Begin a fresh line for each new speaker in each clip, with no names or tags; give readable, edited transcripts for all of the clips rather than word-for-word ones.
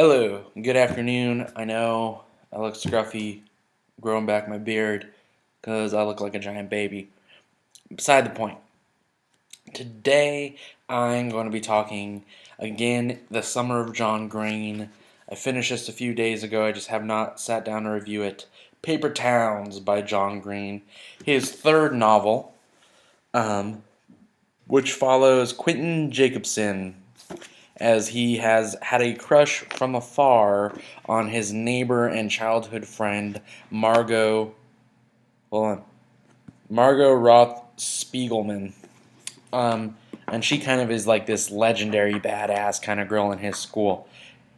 Hello, good afternoon. I know I look scruffy, growing back my beard, because I look like a giant baby. Beside the point. Today I'm going to be talking again The Summer of John Green. I finished this a few days ago, I just have not sat down to review it. Paper Towns by John Green. His third novel, which follows Quentin Jacobson, as he has had a crush from afar on his neighbor and childhood friend Margot. Hold on, Margot Roth Spiegelman. And she kind of is like this legendary badass kind of girl in his school.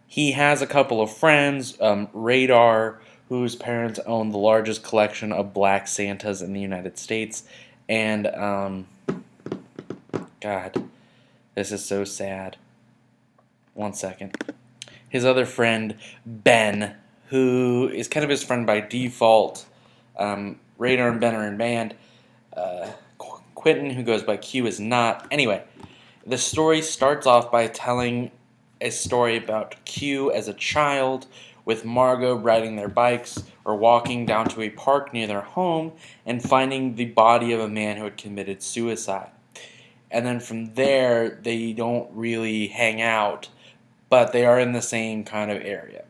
He has a couple of friends, Radar, whose parents own the largest collection of black Santas in the United States, and God, this is so sad. One second. His other friend, Ben, who is kind of his friend by default. Radar and Ben are in band. Quentin, who goes by Q, is not. Anyway, the story starts off by telling a story about Q as a child, with Margot riding their bikes or walking down to a park near their home and finding the body of a man who had committed suicide. And then from there, they don't really hang out, but they are in the same kind of area.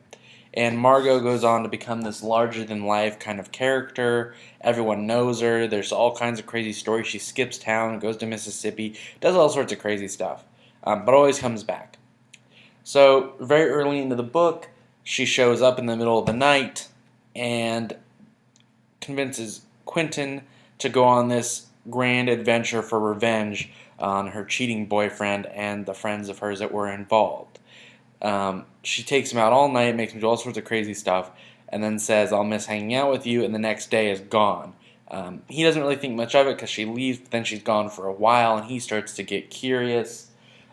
And Margot goes on to become this larger than life kind of character. Everyone knows her. There's all kinds of crazy stories. She skips town, goes to Mississippi, does all sorts of crazy stuff, but always comes back. So, very early into the book, she shows up in the middle of the night and convinces Quentin to go on this grand adventure for revenge on her cheating boyfriend and the friends of hers that were involved. She takes him out all night, makes him do all sorts of crazy stuff, and then says, "I'll miss hanging out with you," and the next day is gone. He doesn't really think much of it because she leaves, but then she's gone for a while, and he starts to get curious.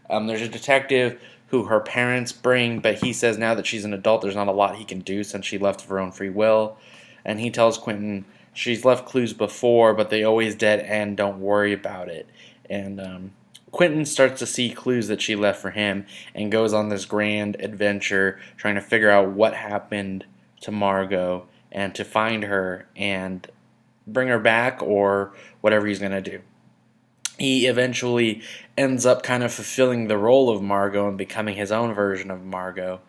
There's a detective who her parents bring, but he says now that she's an adult, there's not a lot he can do since she left of her own free will. And he tells Quentin she's left clues before, but they always dead end, don't worry about it. And Quentin starts to see clues that she left for him and goes on this grand adventure trying to figure out what happened to Margot and to find her and bring her back or whatever he's going to do. He eventually ends up kind of fulfilling the role of Margot and becoming his own version of Margot,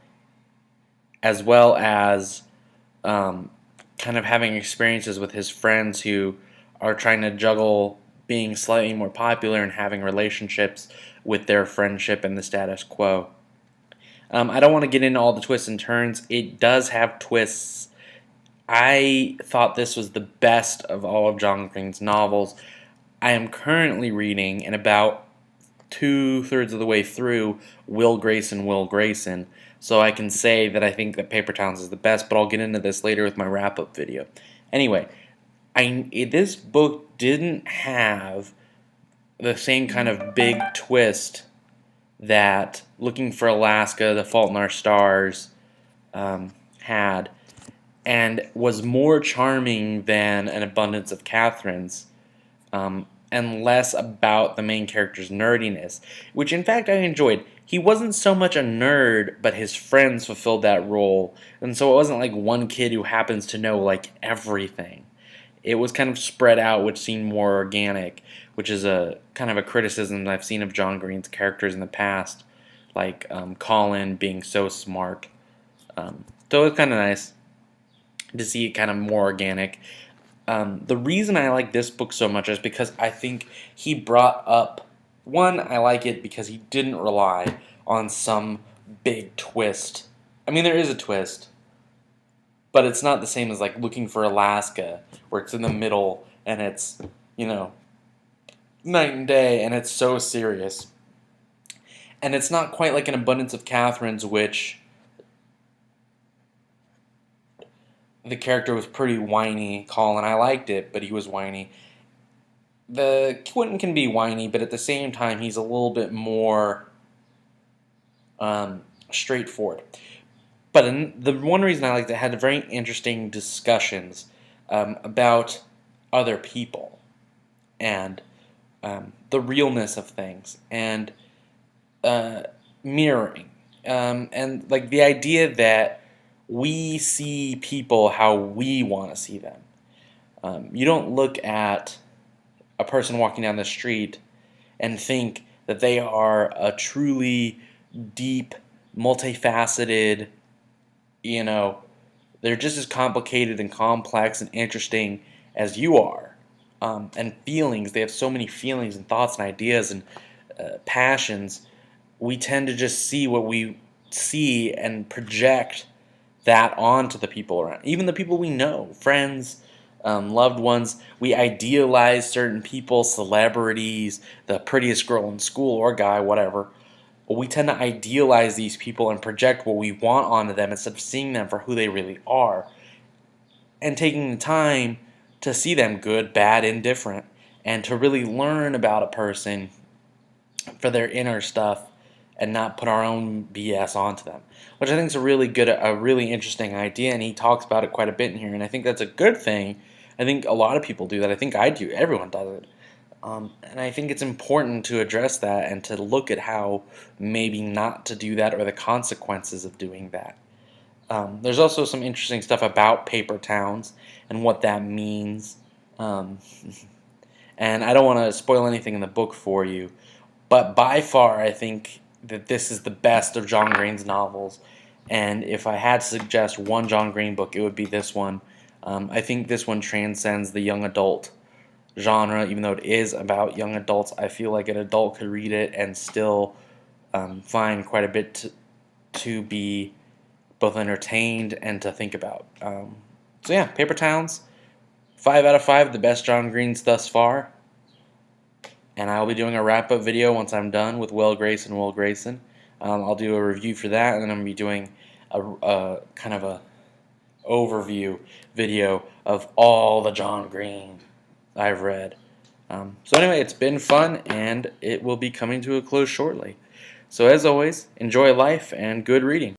as well as kind of having experiences with his friends who are trying to juggle being slightly more popular and having relationships with their friendship and the status quo. I don't want to get into all the twists and turns. It does have twists. I thought this was the best of all of John Green's novels. I am currently reading, and about 2/3 of the way through, Will Grayson, so I can say that I think that Paper Towns is the best, but I'll get into this later with my wrap-up video. Anyway, this book didn't have the same kind of big twist that Looking for Alaska, The Fault in Our Stars had, and was more charming than An Abundance of Catherines, and less about the main character's nerdiness, which in fact I enjoyed. He wasn't so much a nerd, but his friends fulfilled that role, and so it wasn't like one kid who happens to know like everything. It was kind of spread out, which seemed more organic, which is a kind of a criticism I've seen of John Green's characters in the past, like Colin being so smart. So it's kind of nice to see it kind of more organic. The reason I like this book so much is because I think he brought up, one, I like it because he didn't rely on some big twist. I mean, there is a twist, but it's not the same as like Looking for Alaska, where it's in the middle and it's, you know, night and day and it's so serious. And it's not quite like An Abundance of Catherines, which the character was pretty whiny. Colin, I liked it, but he was whiny. The Quentin can be whiny, but at the same time, he's a little bit more straightforward. But the one reason I liked it had very interesting discussions about other people and the realness of things and mirroring. And like the idea that we see people how we want to see them. You don't look at a person walking down the street and think that they are a truly deep, multifaceted, you know, they're just as complicated and complex and interesting as you are. And feelings, they have so many feelings and thoughts and ideas and passions. We tend to just see what we see and project that onto the people around, even the people we know, friends, loved ones. We idealize certain people, celebrities, the prettiest girl in school or guy, whatever. But we tend to idealize these people and project what we want onto them instead of seeing them for who they really are and taking the time to see them good, bad, indifferent, and to really learn about a person for their inner stuff and not put our own BS onto them, which I think is a really interesting idea, and he talks about it quite a bit in here, and I think that's a good thing. I think a lot of people do that. I think I do. Everyone does it. And I think it's important to address that and to look at how maybe not to do that or the consequences of doing that. There's also some interesting stuff about paper towns and what that means. Um, and I don't want to spoil anything in the book for you, but by far, I think that this is the best of John Green's novels. And if I had to suggest one John Green book, it would be this one. I think this one transcends the young adult genre, even though it is about young adults. I feel like an adult could read it and still find quite a bit to be both entertained and to think about. So yeah, Paper Towns, 5 out of 5, the best John Green's thus far. And I'll be doing a wrap-up video once I'm done with Will Grayson. I'll do a review for that, and then I'm going to be doing a kind of a overview video of all the John Green I've read. So anyway, it's been fun, and it will be coming to a close shortly. So as always, enjoy life and good reading.